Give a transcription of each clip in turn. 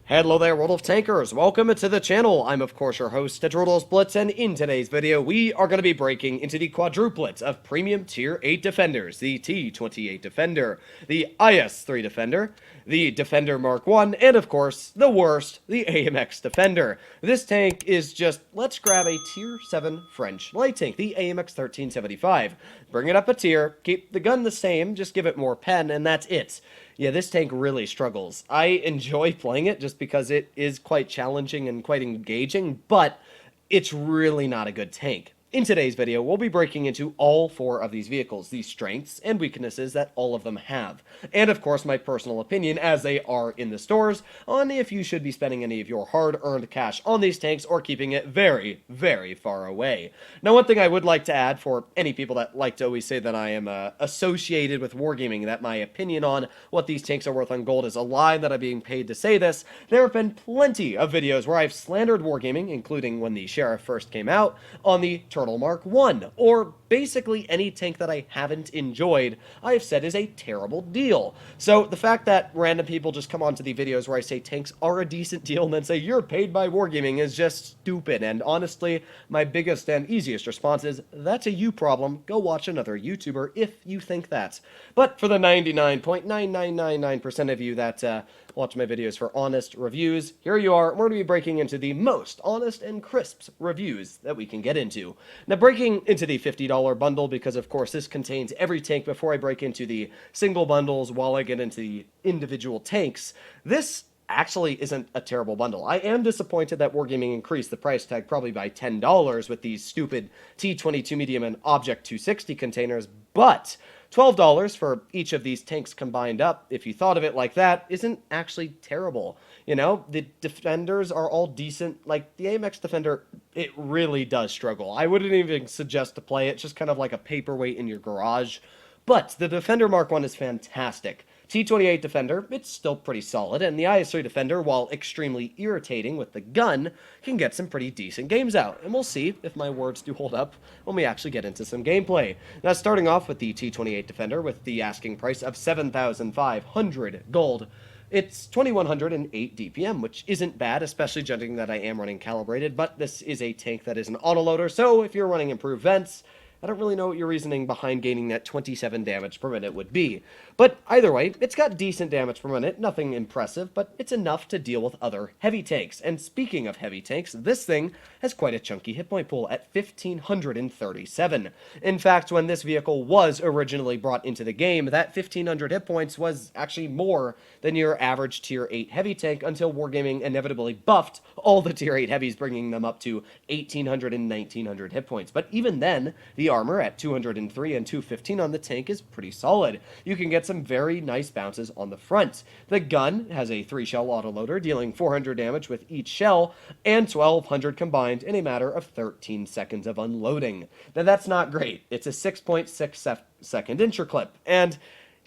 Hello there, World of Tankers. Welcome to the channel. I'm, of course, your host, Droodles Blitz, and in today's video, we are going to be breaking into the quadruplet of premium Tier 8 defenders, the T-28 Defender, the IS-3 Defender, the Defender Mark 1, and, of course, the worst, the AMX Defender. This tank is just, let's grab a Tier 7 French light tank, the AMX 1375. Bring it up a tier, keep the gun the same, just give it more pen, and that's it. Yeah, this tank really struggles. I enjoy playing it just because it is quite challenging and quite engaging, but it's really not a good tank. In today's video, we'll be breaking into all four of these vehicles, the strengths and weaknesses that all of them have. And of course, my personal opinion, as they are in the stores, on if you should be spending any of your hard-earned cash on these tanks or keeping it very, very far away. Now, one thing I would like to add for any people that like to always say that I am associated with wargaming, that my opinion on what these tanks are worth on gold is a lie, that I'm being paid to say this, there have been plenty of videos where I've slandered wargaming, including when the Sheriff first came out, on the Turtle Mark 1, or basically any tank that I haven't enjoyed, I have said is a terrible deal. So the fact that random people just come onto the videos where I say tanks are a decent deal and then say you're paid by wargaming is just stupid, and honestly, my biggest and easiest response is, that's a you problem, go watch another YouTuber if you think that. But for the 99.9999% of you that watch my videos for honest reviews, here you are. We're going to be breaking into the most honest and crisp reviews that we can get into. Now, breaking into the $50 bundle, because of course this contains every tank before I break into the single bundles while I get into the individual tanks, this actually isn't a terrible bundle. I am disappointed that Wargaming increased the price tag probably by $10 with these stupid T-22 medium and Object 260 containers, but $12 for each of these tanks combined up, if you thought of it like that, isn't actually terrible. You know, the defenders are all decent. Like, the AMX Defender, it really does struggle. I wouldn't even suggest to play it, just kind of like a paperweight in your garage. But the Defender Mark 1 is fantastic. T-28 Defender, it's still pretty solid, and the IS-3 Defender, while extremely irritating with the gun, can get some pretty decent games out, and we'll see if my words do hold up when we actually get into some gameplay. Now, starting off with the T-28 Defender with the asking price of 7,500 gold, it's 2,108 DPM, which isn't bad, especially judging that I am running calibrated, but this is a tank that is an autoloader, so if you're running improved vents, I don't really know what your reasoning behind gaining that 27 damage per minute would be. But either way, it's got decent damage per minute, nothing impressive, but it's enough to deal with other heavy tanks. And speaking of heavy tanks, this thing has quite a chunky hit point pool at 1,537. In fact, when this vehicle was originally brought into the game, that 1,500 hit points was actually more than your average Tier 8 heavy tank until Wargaming inevitably buffed all the Tier 8 heavies, bringing them up to 1,800 and 1,900 hit points. But even then, the armor at 203 and 215 on the tank is pretty solid. You can get some very nice bounces on the front. The gun has a 3-shell autoloader, dealing 400 damage with each shell, and 1,200 combined in a matter of 13 seconds of unloading. Now, that's not great. It's a 6.6 second interclip, and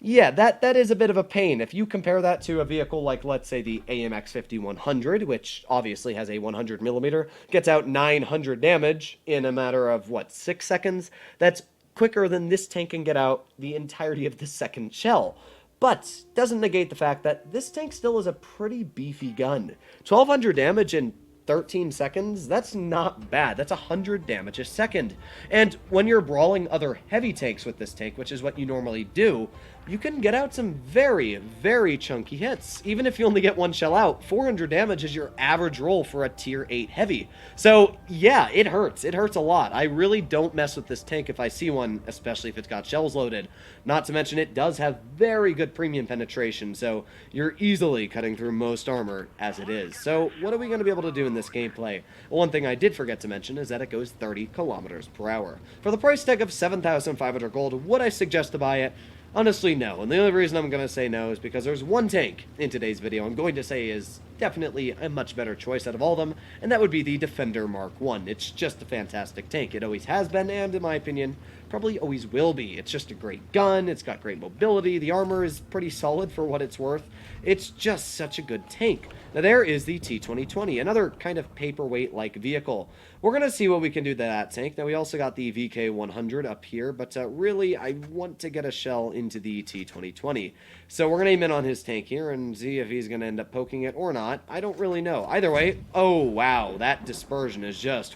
yeah, that is a bit of a pain. If you compare that to a vehicle like, let's say, the AMX 5100, which obviously has a 100mm, gets out 900 damage in a matter of, what, 6 seconds? That's quicker than this tank can get out the entirety of the second shell. But doesn't negate the fact that this tank still is a pretty beefy gun. 1,200 damage in 13 seconds, that's not bad. That's 100 damage a second. And when you're brawling other heavy tanks with this tank, which is what you normally do, you can get out some very, very chunky hits. Even if you only get one shell out, 400 damage is your average roll for a Tier 8 heavy. So, yeah, it hurts. It hurts a lot. I really don't mess with this tank if I see one, especially if it's got shells loaded. Not to mention, it does have very good premium penetration, so you're easily cutting through most armor as it is. So, what are we going to be able to do in this gameplay? Well, one thing I did forget to mention is that it goes 30 kilometers per hour. For the price tag of 7,500 gold, would I suggest to buy it? Honestly, no. And the only reason I'm going to say no is because there's one tank in today's video I'm going to say is definitely a much better choice out of all of them, and that would be the Defender Mark 1. It's just a fantastic tank. It always has been, and in my opinion, probably always will be. It's just a great gun. It's got great mobility. The armor is pretty solid for what it's worth. It's just such a good tank. Now there is the T-2020, another kind of paperweight-like vehicle. We're going to see what we can do to that tank. Now we also got the VK100 up here, but really I want to get a shell into the T-2020. So we're going to aim in on his tank here and see if he's going to end up poking it or not. not. I don't really know. Either way, oh, wow, that dispersion is just,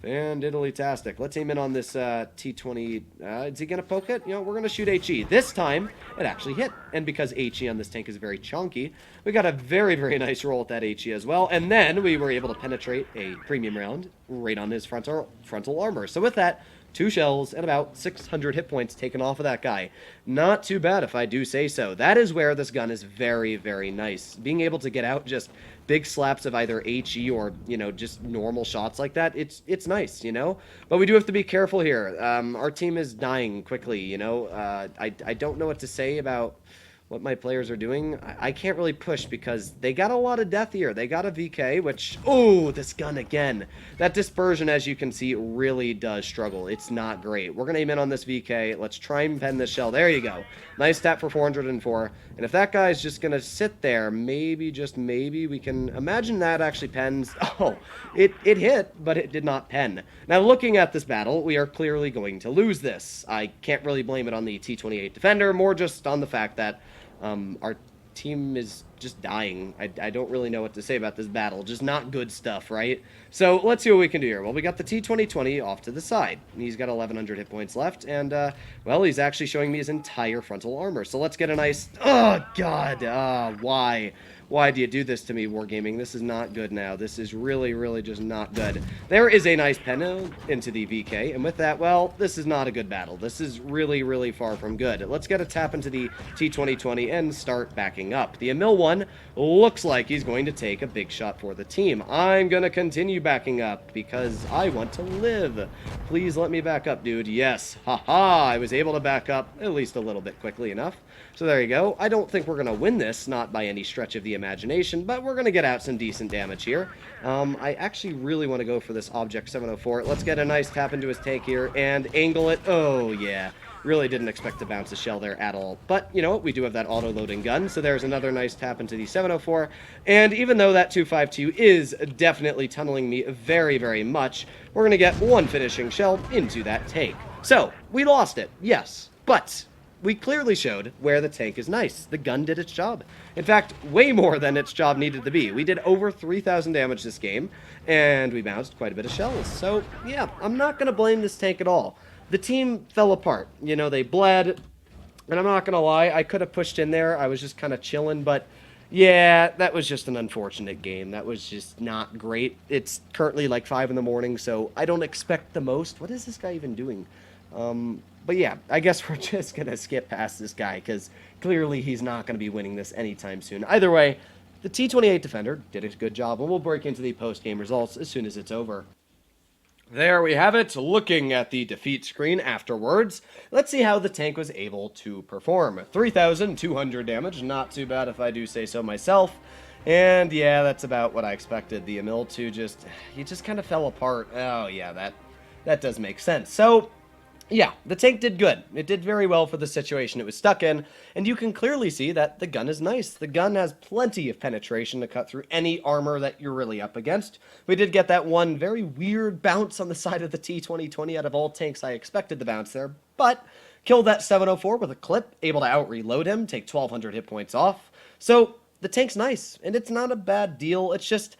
fan-diddly-tastic. Let's aim in on this T-20. Is he going to poke it? You know, we're going to shoot HE. This time, it actually hit. And because HE on this tank is very chunky, we got a very, very nice roll with that HE as well. And then we were able to penetrate a premium round right on his frontal armor. So with that, 2 shells and about 600 hit points taken off of that guy. Not too bad if I do say so. That is where this gun is very, very nice. Being able to get out just big slaps of either HE or, you know, just normal shots like that, it's nice, you know? But we do have to be careful here. Our team is dying quickly, you know? I don't know what to say about what my players are doing. I can't really push because they got a lot of death here. They got a VK, which, oh, this gun again. That dispersion, as you can see, really does struggle. It's not great. We're going to aim in on this VK. Let's try and pen this shell. There you go. Nice tap for 404. And if that guy's just going to sit there, maybe, just maybe, we can imagine that actually pens. Oh, it hit, but it did not pen. Now, looking at this battle, we are clearly going to lose this. I can't really blame it on the T-28 Defender, more just on the fact that our team is just dying. I don't really know what to say about this battle. Just not good stuff, right? So let's see what we can do here. Well, we got the T-2020 off to the side. He's got 1,100 hit points left, and, well, he's actually showing me his entire frontal armor. So let's get a nice... Oh, God! Why? Why do you do this to me, Wargaming? This is not good now. This is really, really just not good. There is a nice pen into the VK, and with that, well, this is not a good battle. This is really, really far from good. Let's get a tap into the T-2020 and start backing up. The Emil 1 looks like he's going to take a big shot for the team. I'm going to continue backing up because I want to live. Please let me back up, dude. Yes. Haha, I was able to back up at least a little bit quickly enough. So there you go. I don't think we're going to win this, not by any stretch of the imagination, but we're going to get out some decent damage here. I actually really want to go for this Object 704. Let's get a nice tap into his tank here and angle it. Oh, yeah. Really didn't expect to bounce a shell there at all. But, you know what? We do have that auto-loading gun, so there's another nice tap into the 704. And even though that 252 is definitely tunneling me very, very much, we're going to get one finishing shell into that tank. So, we lost it, yes, but... we clearly showed where the tank is nice. The gun did its job. In fact, way more than its job needed to be. We did over 3,000 damage this game, and we bounced quite a bit of shells. So, yeah, I'm not going to blame this tank at all. The team fell apart. You know, they bled, and I'm not going to lie, I could have pushed in there. I was just kind of chilling, but yeah, that was just an unfortunate game. That was just not great. It's currently like 5 in the morning, so I don't expect the most. What is this guy even doing? But yeah, I guess we're just going to skip past this guy, because clearly he's not going to be winning this anytime soon. Either way, the T-28 Defender did a good job, and we'll break into the post-game results as soon as it's over. There we have it, looking at the defeat screen afterwards. Let's see how the tank was able to perform. 3,200 damage, not too bad if I do say so myself. And yeah, that's about what I expected. The Emil 2 he just kind of fell apart. Oh yeah, that does make sense. So... yeah, the tank did good. It did very well for the situation it was stuck in, and you can clearly see that the gun is nice. The gun has plenty of penetration to cut through any armor that you're really up against. We did get that one very weird bounce on the side of the T-2020. Out of all tanks, I expected the bounce there, but killed that 704 with a clip, able to out-reload him, take 1,200 hit points off. So, the tank's nice, and it's not a bad deal. It's just...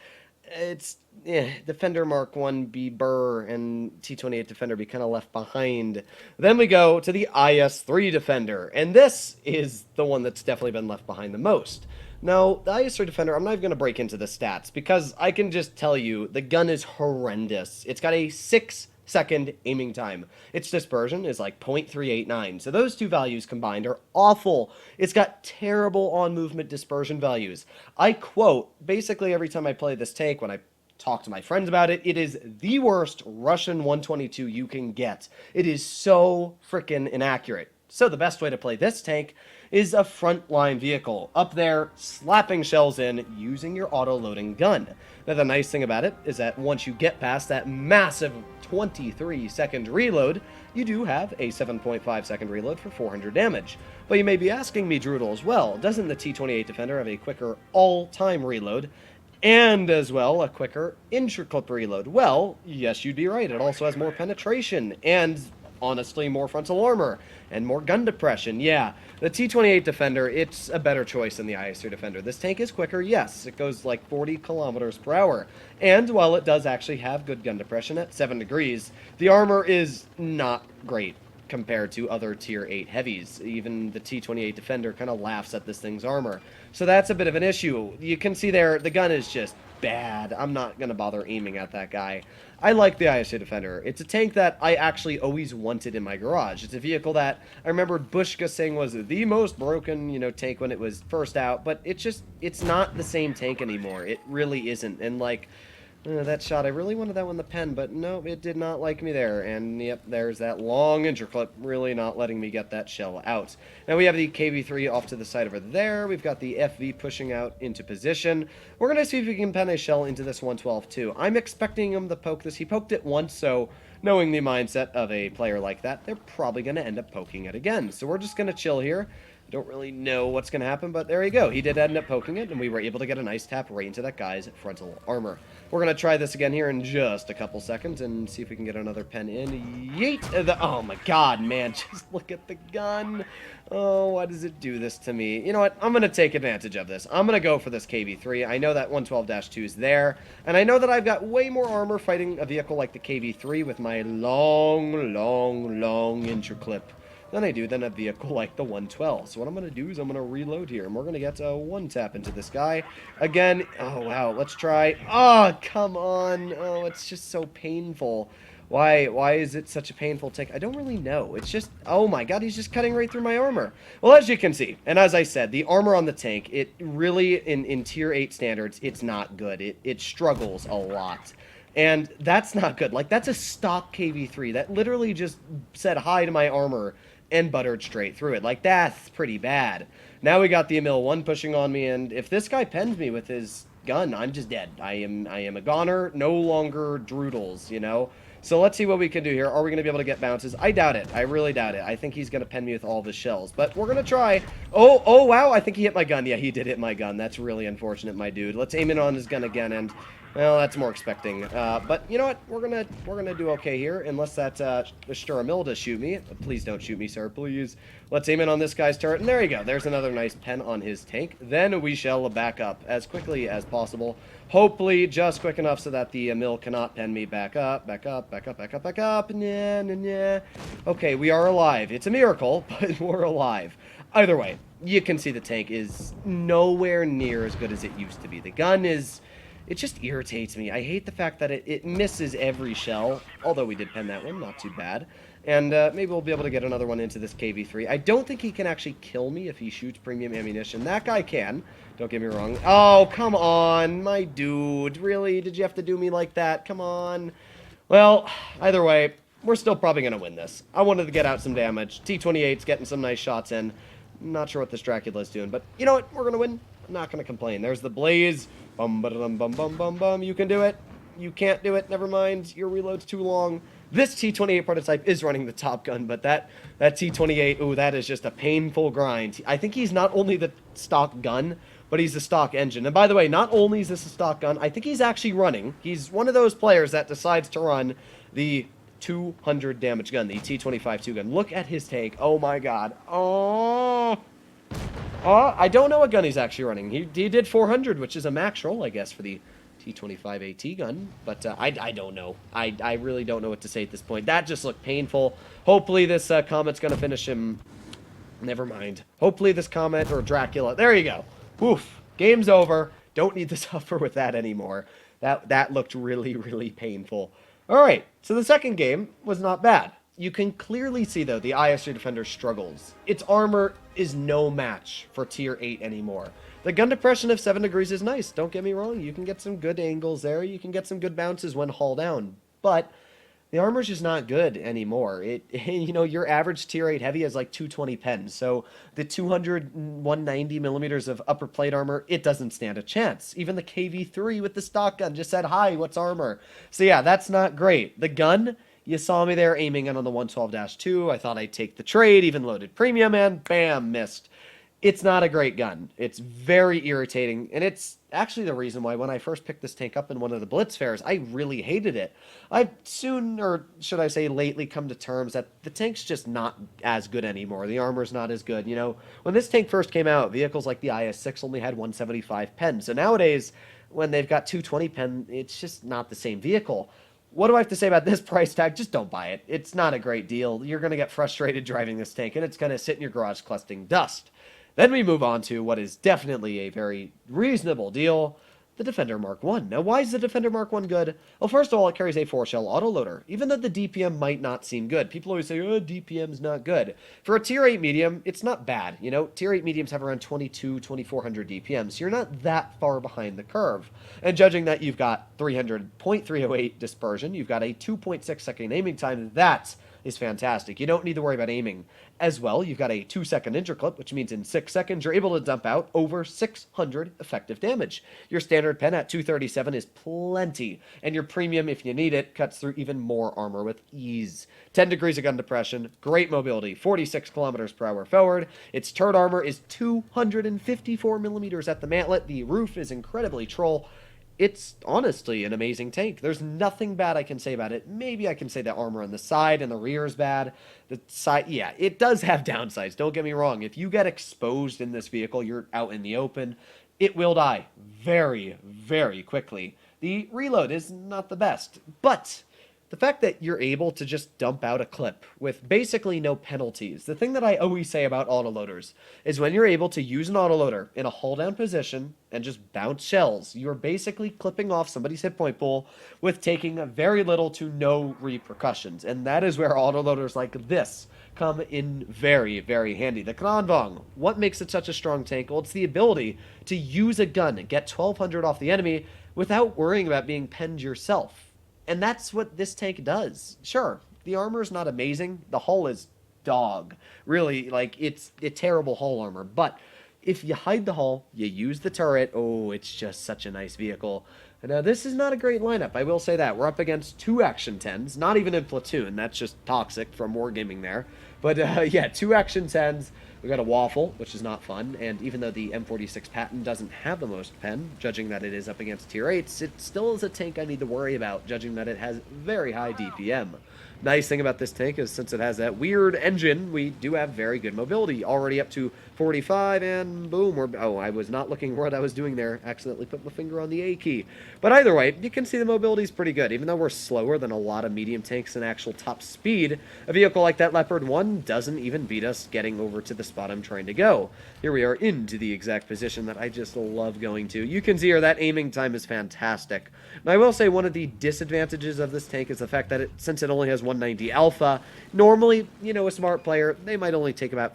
Defender Mark 1B Burr and T-28 Defender be kind of left behind. Then we go to the IS-3 Defender, and this is the one that's definitely been left behind the most. Now, the IS-3 Defender, I'm not even going to break into the stats, because I can just tell you, the gun is horrendous. It's got a 6-second aiming time. Its dispersion is like 0.389, so those two values combined are awful. It's got terrible on-movement dispersion values. I quote, basically every time I play this tank, when I talk to my friends about it, it is the worst Russian 122 you can get. It is so freaking inaccurate. So the best way to play this tank is a frontline vehicle, up there, slapping shells in, using your auto-loading gun. Now the nice thing about it is that once you get past that massive 23-second reload, you do have a 7.5-second reload for 400 damage. But you may be asking me, Droodles, well, doesn't the T-28 Defender have a quicker all-time reload, and as well a quicker intra-clip reload? Well, yes, you'd be right. It also has more penetration, and honestly more frontal armor and more gun depression. Yeah, the T-28 Defender, it's a better choice than the IS-3 Defender. This tank is quicker, yes, it goes like 40 kilometers per hour. And while it does actually have good gun depression at 7 degrees, the armor is not great compared to other tier 8 heavies. Even the T-28 Defender kind of laughs at this thing's armor. So that's a bit of an issue. You can see there, the gun is just bad. I'm not going to bother aiming at that guy. I like the IS-3 Defender. It's a tank that I actually always wanted in my garage. It's a vehicle that I remember Bushka saying was the most broken, tank when it was first out, but it's not the same tank anymore. It really isn't. And like, that shot, I really wanted that one in the pen, but no, it did not like me there. And yep, there's that long interclip, really not letting me get that shell out. Now we have the KV-3 off to the side over there. We've got the FV pushing out into position. We're going to see if we can pen a shell into this 112 too. I'm expecting him to poke this. He poked it once, so knowing the mindset of a player like that, they're probably going to end up poking it again. So we're just going to chill here. I don't really know what's going to happen, but there you go. He did end up poking it, and we were able to get a nice tap right into that guy's frontal armor. We're going to try this again here in just a couple seconds and see if we can get another pen in. Yeet! Oh my god, man. Just look at the gun. Oh, why does it do this to me? You know what? I'm going to take advantage of this. I'm going to go for this KV-3. I know that 112-2 is there, and I know that I've got way more armor fighting a vehicle like the KV-3 with my long interclip than I do than a vehicle like the 112. So what I'm going to do is I'm going to reload here, and we're going to get a one tap into this guy. Again, oh wow, let's try. Oh, come on. Oh, it's just so painful. Why is it such a painful take? I don't really know. It's just, oh my god, he's just cutting right through my armor. Well, as you can see, and as I said, the armor on the tank, it really, in tier 8 standards, it's not good. It struggles a lot. And that's not good. Like, that's a stock KV-3 that literally just said hi to my armor and buttered straight through it. Like, that's pretty bad. Now we got the Emil 1 pushing on me, and if this guy pens me with his gun, I'm just dead. I am a goner, no longer Droodles, So let's see what we can do here. Are we going to be able to get bounces? I doubt it. I really doubt it. I think he's going to pen me with all of his shells, but we're going to try. Oh, wow, I think he hit my gun. Yeah, he did hit my gun. That's really unfortunate, my dude. Let's aim in on his gun again, and well, that's more expecting. But you know what? We're gonna do okay here, unless that Sturmil does shoot me. Please don't shoot me, sir. Please. Let's aim in on this guy's turret, and there you go. There's another nice pen on his tank. Then we shall back up as quickly as possible. Hopefully, just quick enough so that the mill cannot pen me back up. Nah. Okay, we are alive. It's a miracle, but we're alive. Either way, you can see the tank is nowhere near as good as it used to be. The gun is... It just irritates me. I hate the fact that it misses every shell, although we did pen that one, not too bad. And maybe we'll be able to get another one into this KV-3. I don't think he can actually kill me if he shoots premium ammunition. That guy can. Don't get me wrong. Oh, come on, my dude. Really? Did you have to do me like that? Come on. Well, either way, we're still probably going to win this. I wanted to get out some damage. T-28's getting some nice shots in. Not sure what this Dracula's doing, but you know what? We're going to win. I'm not going to complain. There's the blaze. Bum, ba-da-dum, bum, bum, bum, bum. You can do it. You can't do it. Never mind. Your reload's too long. This T-28 prototype is running the Top Gun, but that T-28, ooh, that is just a painful grind. I think he's not only the stock gun, but he's the stock engine. And by the way, not only is this a stock gun, I think he's actually running. He's one of those players that decides to run the 200 damage gun, the T-25 2-gun. Look at his tank. Oh my god. Oh, I don't know what gun he's actually running. He did 400, which is a max roll, I guess, for the T-25 AT gun. But I don't know. I really don't know what to say at this point. That just looked painful. Hopefully this Comet's going to finish him. Never mind. Hopefully this Comet or Dracula. There you go. Oof. Game's over. Don't need to suffer with that anymore. That looked really, really painful. All right. So the second game was not bad. You can clearly see, though, the IS-3 Defender struggles. Its armor is no match for Tier 8 anymore. The gun depression of 7 degrees is nice. Don't get me wrong. You can get some good angles there. You can get some good bounces when haul down. But the armor's just not good anymore. Your average Tier 8 heavy has like 220 pens. So the 190 millimeters of upper plate armor, it doesn't stand a chance. Even the KV-3 with the stock gun just said, hi, what's armor? So yeah, that's not great. The gun... You saw me there aiming in on the 112-2. I thought I'd take the trade, even loaded premium, and bam, missed. It's not a great gun. It's very irritating, and it's actually the reason why when I first picked this tank up in one of the Blitz fairs, I really hated it. I've soon, or should I say lately, come to terms that the tank's just not as good anymore. The armor's not as good. You know, when this tank first came out, vehicles like the IS-6 only had 175 pen. So nowadays, when they've got 220 pen, it's just not the same vehicle. What do I have to say about this price tag? Just don't buy it. It's not a great deal. You're going to get frustrated driving this tank, and it's going to sit in your garage collecting dust. Then we move on to what is definitely a very reasonable deal, the Defender Mark 1. Now, why is the Defender Mark 1 good? Well, first of all, it carries a 4-shell autoloader. Even though the DPM might not seem good, people always say, oh, DPM's not good. For a Tier 8 medium, it's not bad. You know, Tier 8 mediums have around 2400 DPM, so you're not that far behind the curve. And judging that you've got 0.308 dispersion, you've got a 2.6 second aiming time, that is fantastic. You don't need to worry about aiming. As well, you've got a 2-second interclip, which means in 6 seconds you're able to dump out over 600 effective damage. Your standard pen at 237 is plenty, and your premium, if you need it, cuts through even more armor with ease. 10 degrees of gun depression, great mobility, 46 kilometers per hour forward. Its turret armor is 254 millimeters at the mantlet. The roof is incredibly troll. It's honestly an amazing tank. There's nothing bad I can say about it. Maybe I can say the armor on the side and the rear is bad. The side, yeah, it does have downsides. Don't get me wrong. If you get exposed in this vehicle, you're out in the open, it will die very, very quickly. The reload is not the best, but the fact that you're able to just dump out a clip with basically no penalties. The thing that I always say about autoloaders is when you're able to use an autoloader in a hull down position and just bounce shells, you're basically clipping off somebody's hit point pool with taking very little to no repercussions. And that is where autoloaders like this come in very, very handy. The Kananvong, what makes it such a strong tank? Well, it's the ability to use a gun and get 1200 off the enemy without worrying about being penned yourself. And that's what this tank does. Sure, the armor's not amazing. The hull is dog. Really, like, it's a terrible hull armor. But if you hide the hull, you use the turret, oh, it's just such a nice vehicle. Now, this is not a great lineup, I will say that. We're up against 2 Action 10s, not even in Platoon. That's just toxic from Wargaming there. But, yeah, 2 Action 10s. We got a Waffle, which is not fun, and even though the M46 Patton doesn't have the most pen, judging that it is up against Tier 8s, it still is a tank I need to worry about, judging that it has very high DPM. Nice thing about this tank is since it has that weird engine, we do have very good mobility, already up to 45, and boom, oh, I was not looking what I was doing there, accidentally put my finger on the A key. But either way, you can see the mobility is pretty good, even though we're slower than a lot of medium tanks in actual top speed. A vehicle like that Leopard 1 doesn't even beat us getting over to the spot I'm trying to go. Here we are into the exact position that I just love going to. You can see here that aiming time is fantastic. Now I will say one of the disadvantages of this tank is the fact that since it only has 190 alpha, normally, you know, a smart player, they might only take about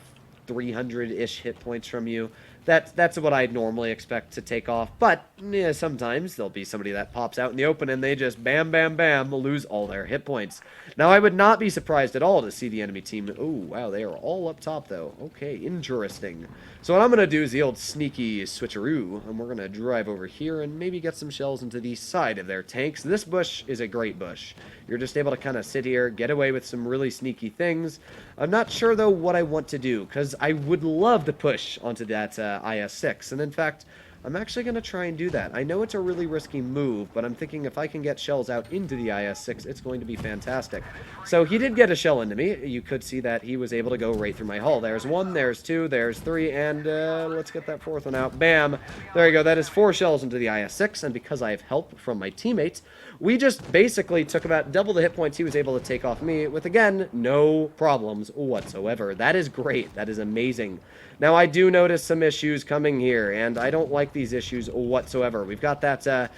300-ish hit points from you. That's what I'd normally expect to take off, but yeah, sometimes there'll be somebody that pops out in the open and they just bam, bam, bam, lose all their hit points. Now, I would not be surprised at all to see the enemy team. Oh, wow, they are all up top, though. Okay, interesting. So what I'm going to do is the old sneaky switcheroo, and we're going to drive over here and maybe get some shells into the side of their tanks. This bush is a great bush. You're just able to kind of sit here, get away with some really sneaky things. I'm not sure, though, what I want to do, because I would love to push onto that IS-6, and in fact, I'm actually going to try and do that. I know it's a really risky move, but I'm thinking if I can get shells out into the IS-6, it's going to be fantastic. So he did get a shell into me. You could see that he was able to go right through my hull. There's 1, there's 2, there's 3, and let's get that 4th one out. Bam! There you go. That is 4 shells into the IS-6, and because I have help from my teammates, we just basically took about double the hit points he was able to take off me with, again, no problems whatsoever. That is great. That is amazing. Now, I do notice some issues coming here, and I don't like these issues whatsoever. We've got that,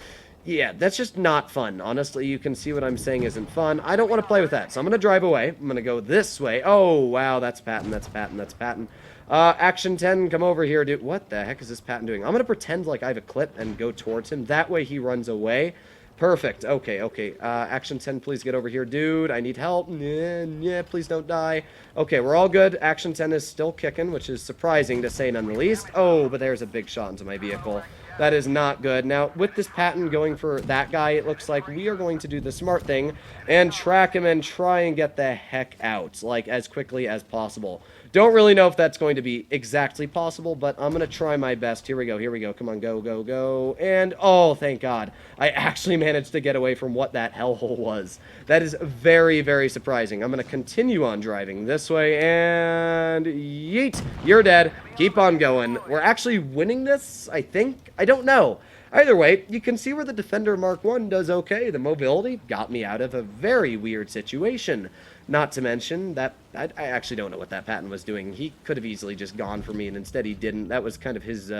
yeah, that's just not fun. Honestly, you can see what I'm saying isn't fun. I don't want to play with that, so I'm going to drive away. I'm going to go this way. Oh, wow, that's Patton, that's Patton, that's Patton. Action 10, come over here, dude. What the heck is this Patton doing? I'm going to pretend like I have a clip and go towards him. That way he runs away. Perfect. Okay, okay. Action 10, please get over here, dude. I need help. Yeah, please don't die. Okay, we're all good. Action 10 is still kicking, which is surprising to say none the least. Oh, but there's a big shot into my vehicle. That is not good. Now, with this Patton going for that guy, it looks like we are going to do the smart thing and track him and try and get the heck out, like, as quickly as possible. Don't really know if that's going to be exactly possible, but I'm going to try my best. Here we go, here we go. Come on, go, go, go. And, oh, thank God. I actually managed to get away from what that hellhole was. That is very, very surprising. I'm going to continue on driving this way, and yeet. You're dead. Keep on going. We're actually winning this, I think. I don't know. Either way, you can see where the Defender Mark 1 does okay. The mobility got me out of a very weird situation. Not to mention that I actually don't know what that Patton was doing. He could have easily just gone for me, and instead he didn't. That was kind of his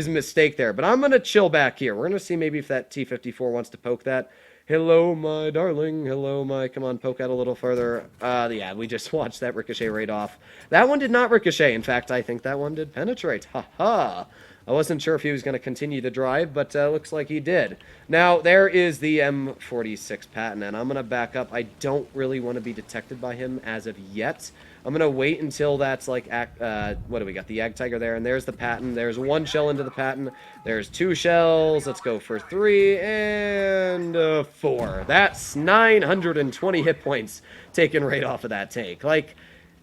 mistake there. But I'm going to chill back here. We're going to see maybe if that T-54 wants to poke that. Hello, my darling. Hello, my... Come on, poke out a little further. Yeah, we just watched that ricochet right off. That one did not ricochet. In fact, I think that one did penetrate. Ha-ha. I wasn't sure if he was going to continue to drive, but looks like he did. Now, there is the M46 Patton, and I'm going to back up. I don't really want to be detected by him as of yet. I'm going to wait until that's like, what do we got? The Ag Tiger there, and there's the Patton. There's one shell into the Patton. There's two shells. Let's go for 3 and 4. That's 920 hit points taken right off of that tank. Like...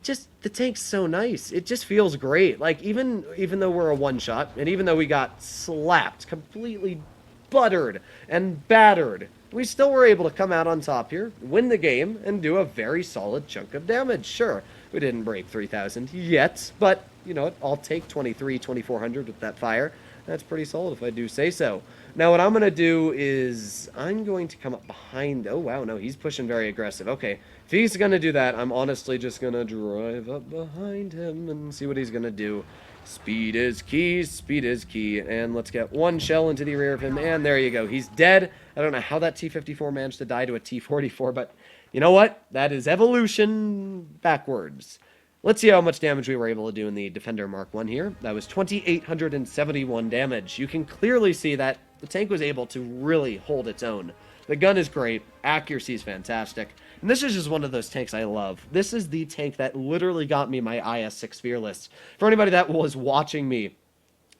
just the tank's so nice. It just feels great. Like even though we're a one-shot, and even though we got slapped, completely buttered and battered, we still were able to come out on top here, win the game, and do a very solid chunk of damage. Sure, we didn't break 3,000 yet, but you know what? I'll take 2,400 with that fire. That's pretty solid if I do say so. Now what I'm going to do is I'm going to come up behind... Oh, wow, no, he's pushing very aggressive. Okay, if he's going to do that, I'm honestly just going to drive up behind him and see what he's going to do. Speed is key, speed is key. And let's get one shell into the rear of him, and there you go. He's dead. I don't know how that T-54 managed to die to a T-44, but you know what? That is evolution backwards. Let's see how much damage we were able to do in the Defender Mark 1 here. That was 2,871 damage. You can clearly see that the tank was able to really hold its own. The gun is great. Accuracy is fantastic. And this is just one of those tanks I love. This is the tank that literally got me my IS-6 Fearless. For anybody that was watching me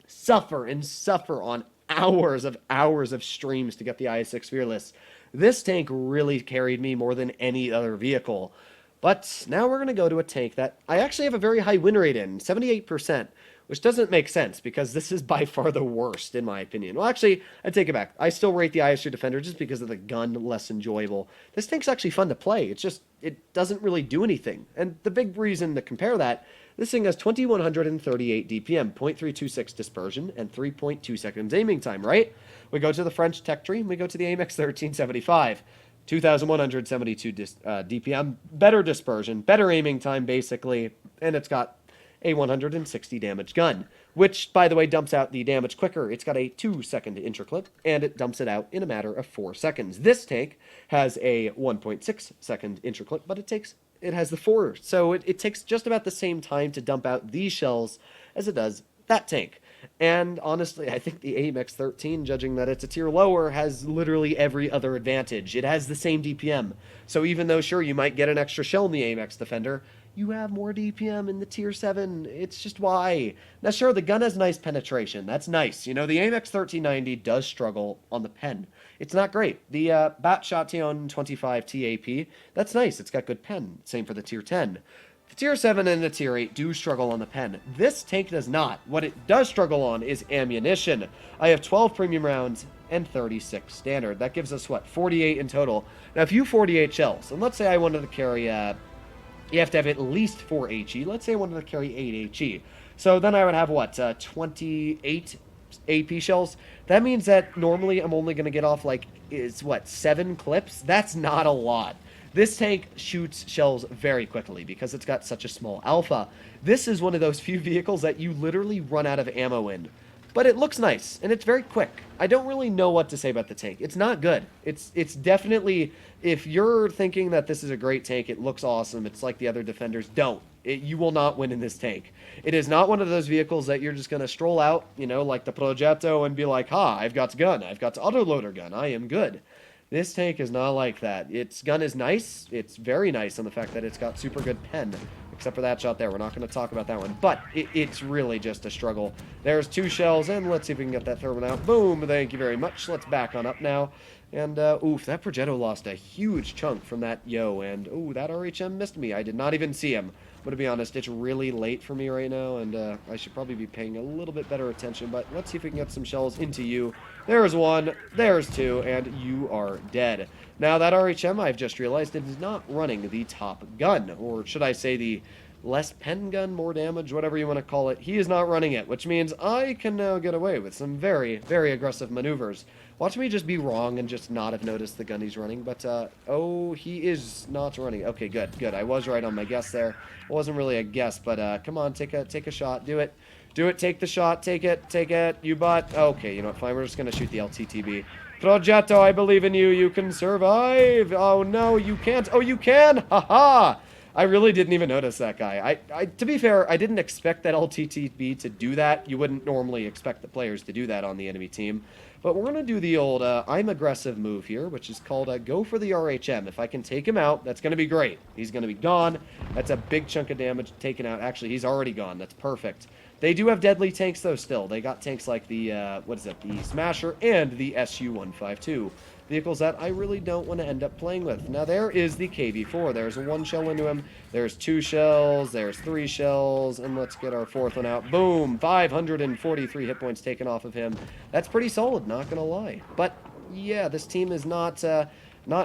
suffer and suffer on hours of streams to get the IS-6 Fearless, this tank really carried me more than any other vehicle. But now we're going to go to a tank that I actually have a very high win rate in, 78%, which doesn't make sense because this is by far the worst in my opinion. Well, actually, I take it back. I still rate the IS-2 Defender just because of the gun less enjoyable. This tank's actually fun to play. It's just, it doesn't really do anything. And the big reason to compare that, this thing has 2,138 DPM, 0.326 dispersion, and 3.2 seconds aiming time, right? We go to the French tech tree, and we go to the AMX 1375. 2,172 DPM, better dispersion, better aiming time, basically, and it's got a 160 damage gun, which, by the way, dumps out the damage quicker. It's got a 2-second interclip, and it dumps it out in a matter of 4 seconds. This tank has a 1.6 second interclip, but it has the 4, so it takes just about the same time to dump out these shells as it does that tank. And honestly, I think the AMX 13, judging that it's a tier lower, has literally every other advantage. It has the same DPM. So even though, sure, you might get an extra shell in the AMX Defender, you have more DPM in the tier 7. It's just why. Now, sure, the gun has nice penetration. That's nice. You know, the AMX 1390 does struggle on the pen. It's not great. The Batshot T-25 TAP, that's nice. It's got good pen. Same for the tier 10. The tier 7 and the tier 8 do struggle on the pen. This tank does not. What it does struggle on is ammunition. I have 12 premium rounds and 36 standard. That gives us, what, 48 in total. Now, if you 48 shells, and let's say I wanted to carry, you have to have at least 4 HE. Let's say I wanted to carry 8 HE. So then I would have, what, 28 AP shells? That means that normally I'm only going to get off, like, 7 clips? That's not a lot. This tank shoots shells very quickly because it's got such a small alpha. This is one of those few vehicles that you literally run out of ammo in. But it looks nice, and it's very quick. I don't really know what to say about the tank. It's not good. It's definitely, if you're thinking that this is a great tank, it looks awesome, it's like the other Defenders, don't. You will not win in this tank. It is not one of those vehicles that you're just going to stroll out, you know, like the Progetto and be like, ha, I've got gun, I've got autoloader gun, I am good. This tank is not like that. Its gun is nice. It's very nice on the fact that it's got super good pen. Except for that shot there. We're not going to talk about that one. But it's really just a struggle. There's 2 shells, and let's see if we can get that third one out. Boom! Thank you very much. Let's back on up now. And, oof, that Progetto lost a huge chunk from that yo. And, ooh, that RHM missed me. I did not even see him. But to be honest, it's really late for me right now, and I should probably be paying a little bit better attention. But let's see if we can get some shells into you. There's one, there's two, and you are dead. Now, that RHM, I've just realized, it is not running the top gun, or should I say the less pen gun, more damage, whatever you want to call it. He is not running it, which means I can now get away with some very, very aggressive maneuvers. Watch me just be wrong and just not have noticed the gun he's running, but, oh, he is not running. Okay, good, good. I was right on my guess there. It wasn't really a guess, but, come on, take a shot. Do it. Do it, take the shot, take it, you bot. Okay, you know what, fine, we're just gonna shoot the LTTB. Progetto, I believe in you, you can survive. Oh, no, you can't. Oh, you can, haha. I really didn't even notice that guy. To be fair, I didn't expect that LTTB to do that. You wouldn't normally expect the players to do that on the enemy team. But we're going to do the old I'm aggressive move here, which is called go for the RHM. If I can take him out, that's going to be great. He's going to be gone. That's a big chunk of damage taken out. Actually, he's already gone. That's perfect. They do have deadly tanks, though, still. They got tanks like the, the Smasher and the SU-152. Vehicles that I really don't want to end up playing with. Now, there is the KV-4. There's one shell into him. There's two shells. There's three shells. And let's get our fourth one out. Boom! 543 hit points taken off of him. That's pretty solid, not going to lie. But, yeah, this team is not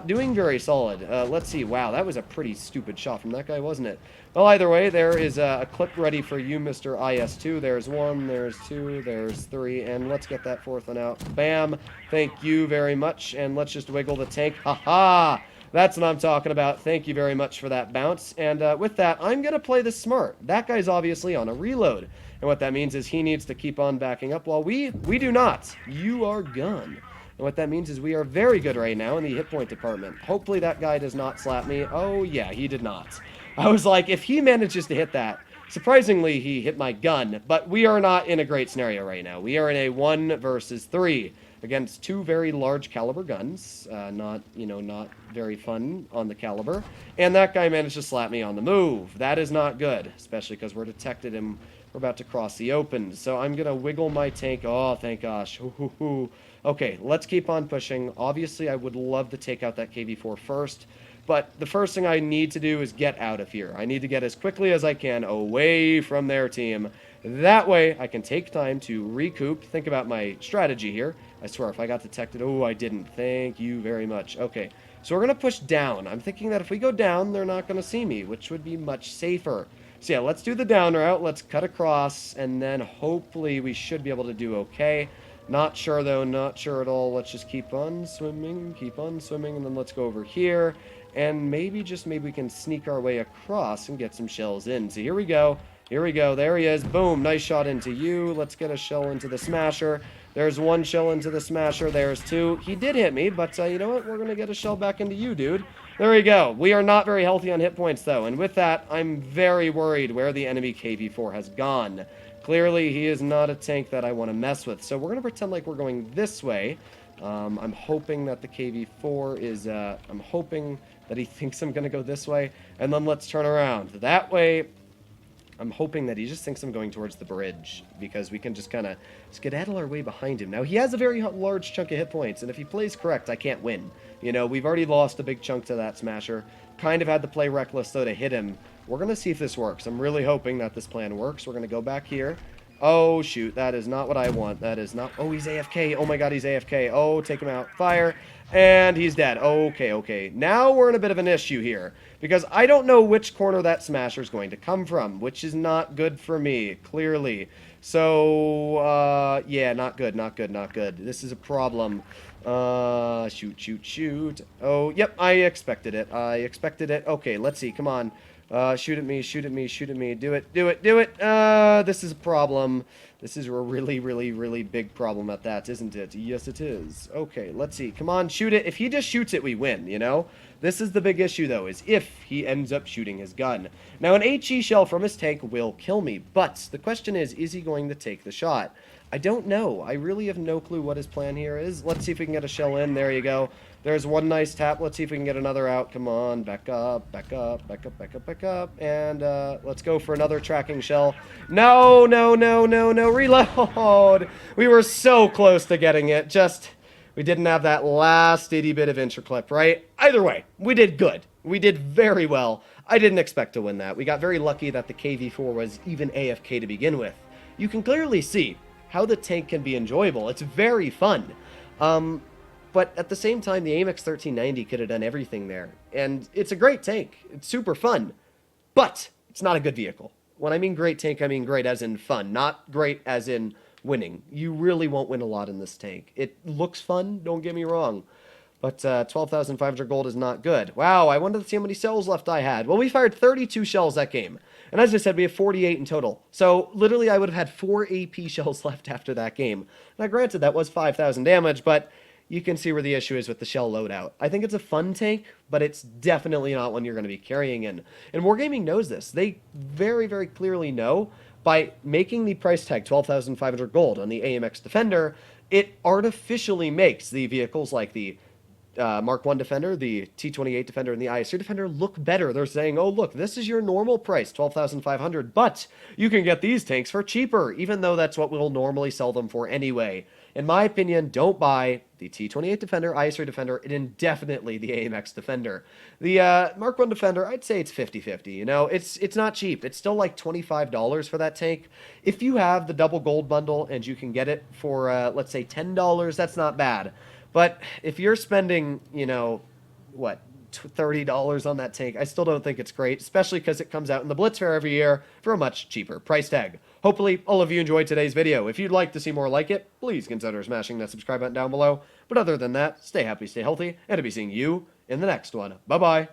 doing very solid. Let's see. Wow, that was a pretty stupid shot from that guy, wasn't it? Well, either way, there is a clip ready for you, Mr. IS-2. There's one, there's two, there's three, and let's get that fourth one out. Bam! Thank you very much, and let's just wiggle the tank. Ha-ha! That's what I'm talking about. Thank you very much for that bounce. And with that, I'm going to play this smart. That guy's obviously on a reload. And what that means is he needs to keep on backing up while we do not. You are gone. And what that means is we are very good right now in the hit point department. Hopefully that guy does not slap me. Oh, yeah, he did not. I was like, if he manages to hit that, surprisingly, he hit my gun. But we are not in a great scenario right now. We are in a 1 versus 3 against two very large caliber guns. Not very fun on the caliber. And that guy managed to slap me on the move. That is not good, especially because we're detected and we're about to cross the open. So I'm going to wiggle my tank. Oh, thank gosh. Okay, let's keep on pushing. Obviously, I would love to take out that KV-4 first. But the first thing I need to do is get out of here. I need to get as quickly as I can away from their team. That way, I can take time to recoup. Think about my strategy here. I swear, if I got detected... Oh, I didn't. Thank you very much. Okay, so we're going to push down. I'm thinking that if we go down, they're not going to see me, which would be much safer. So yeah, let's do the down route. Let's cut across, and then hopefully we should be able to do okay. Not sure, though. Not sure at all. Let's just keep on swimming, and then let's go over here. And maybe, just maybe we can sneak our way across and get some shells in. So here we go. Here we go. There he is. Boom. Nice shot into you. Let's get a shell into the Smasher. There's one shell into the Smasher. There's two. He did hit me, but you know what? We're going to get a shell back into you, dude. There we go. We are not very healthy on hit points, though. And with that, I'm very worried where the enemy KV-4 has gone. Clearly, he is not a tank that I want to mess with. So we're going to pretend like we're going this way. I'm hoping that the KV-4 is... I'm hoping that he thinks I'm going to go this way. And then let's turn around. That way... I'm hoping that he just thinks I'm going towards the bridge, because we can just kind of skedaddle our way behind him. Now, he has a very large chunk of hit points, and if he plays correct, I can't win. You know, we've already lost a big chunk to that Smasher. Kind of had to play reckless, though, to hit him. We're going to see if this works. I'm really hoping that this plan works. We're going to go back here. Oh, shoot. That is not what I want. That is not... Oh, he's AFK. Oh, my God, he's AFK. Oh, take him out. Fire. And he's dead. Okay, okay. Now we're in a bit of an issue here, because I don't know which corner that Smasher is going to come from, which is not good for me, clearly. So, yeah, not good, not good, not good. This is a problem. Shoot, shoot, shoot. Oh, yep, I expected it. I expected it. Okay, let's see. Come on. Shoot at me, shoot at me, shoot at me. Do it, do it, do it. This is a problem. This is a really, really, really big problem at that, isn't it? Yes, it is. Okay, let's see. Come on, shoot it. If he just shoots it, we win, you know? This is the big issue, though, is if he ends up shooting his gun. Now, an HE shell from his tank will kill me, but the question is he going to take the shot? I don't know. I really have no clue what his plan here is. Let's see if we can get a shell in. There you go. There's one nice tap. Let's see if we can get another out. Come on. Back up, back up, back up, back up, back up. And let's go for another tracking shell. No, no, no, no, no. Reload. We were so close to getting it. Just, we didn't have that last itty bit of interclip, right? Either way, we did good. We did very well. I didn't expect to win that. We got very lucky that the KV-4 was even AFK to begin with. You can clearly see how the tank can be enjoyable. It's very fun. But at the same time, the AMX 1390 could have done everything there. And it's a great tank. It's super fun. But it's not a good vehicle. When I mean great tank, I mean great as in fun, not great as in winning. You really won't win a lot in this tank. It looks fun, don't get me wrong. But 12,500 gold is not good. Wow, I wanted to see how many shells left I had. Well, we fired 32 shells that game. And as I said, we have 48 in total. So literally I would have had 4 AP shells left after that game. Now granted, that was 5,000 damage, but you can see where the issue is with the shell loadout. I think it's a fun tank, but it's definitely not one you're going to be carrying in. And Wargaming knows this. They very, very clearly know by making the price tag 12,500 gold on the AMX Defender, it artificially makes the vehicles like the Mark 1 Defender, the T-28 Defender, and the ISR Defender look better. They're saying, oh, look, this is your normal price, 12,500, but you can get these tanks for cheaper, even though that's what we'll normally sell them for anyway. In my opinion, don't buy the T-28 Defender, ISR Defender, and indefinitely the AMX Defender. The Mark 1 Defender, I'd say it's 50-50, you know? It's not cheap. It's still like $25 for that tank. If you have the double gold bundle and you can get it for, let's say, $10, that's not bad. But if you're spending, you know, what, $30 on that tank, I still don't think it's great, especially because it comes out in the Blitz Fair every year for a much cheaper price tag. Hopefully, all of you enjoyed today's video. If you'd like to see more like it, please consider smashing that subscribe button down below. But other than that, stay happy, stay healthy, and I'll be seeing you in the next one. Bye-bye.